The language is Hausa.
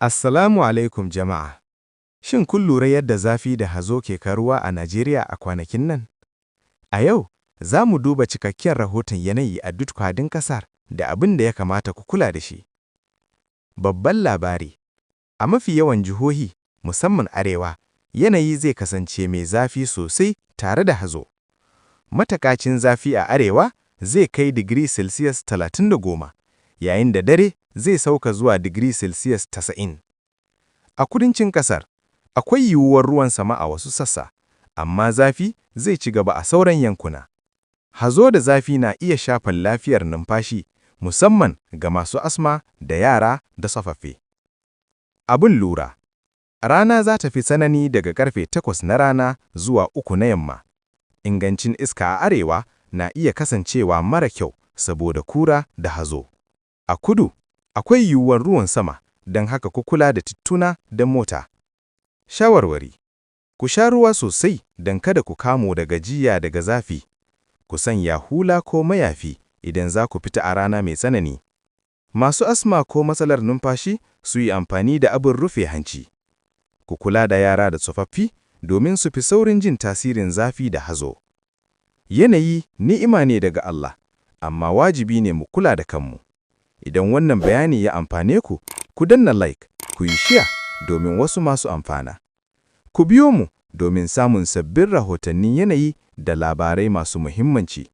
Assalamu alaikum jama'a. Shin kun lura yadda zafi da hazo ke karuwa a Najeriya a kwanakin nan? A yau, za mu duba cikakken rahoton yanayi a duk faɗin ƙasar da abin da ya kamata ku kula da shi. Babban labari: a mafi yawan jihohi, musamman arewa, yanayi zai kasance mai zafi sosai tare da hazo. Matakacin zafi a arewa zai kai digiri Celsius 30, yayin da dare zai sauka zuwa digiri Celsius 90. A kudancin ƙasar, akwai yiwuwar ruwan sama a wasu sassa, amma zafi zai ci gaba a sauran yankuna. Hazo da zafi na iya shafar lafiyar numfashi, musamman ga masu asma da yara da tsofaffi. Abin lura: rana za ta fi tsanani daga ƙarfe 8 na rana zuwa 3 na yamma. Ingancin iska a arewa na iya kasancewa mara kyau saboda kura da hazo. A kudu, akwai yiwuwar ruwan sama, don haka ku kula da tituna da mota. Shawarwari: ku sha ruwa sosai don kada ku kamu da gajiya daga zafi. Ku sanya hula ko mayafi idan za ku fita a rana mai tsanani. Masu asma ko matsalar numfashi su yi amfani da abin rufe hanci. Ku kula da yara da tsofaffi domin su fi saurin jin tasirin zafi da hazo. Yanayi ni'ima ne daga Allah, amma wajibi ne mu kula da kanmu. Idan wannan bayani ya amfane ku, ku danna like, ku yi share domin wasu masu amfana. Ku biyo mu domin samun sabbin rahotannin yanayi da labarai masu muhimmanci.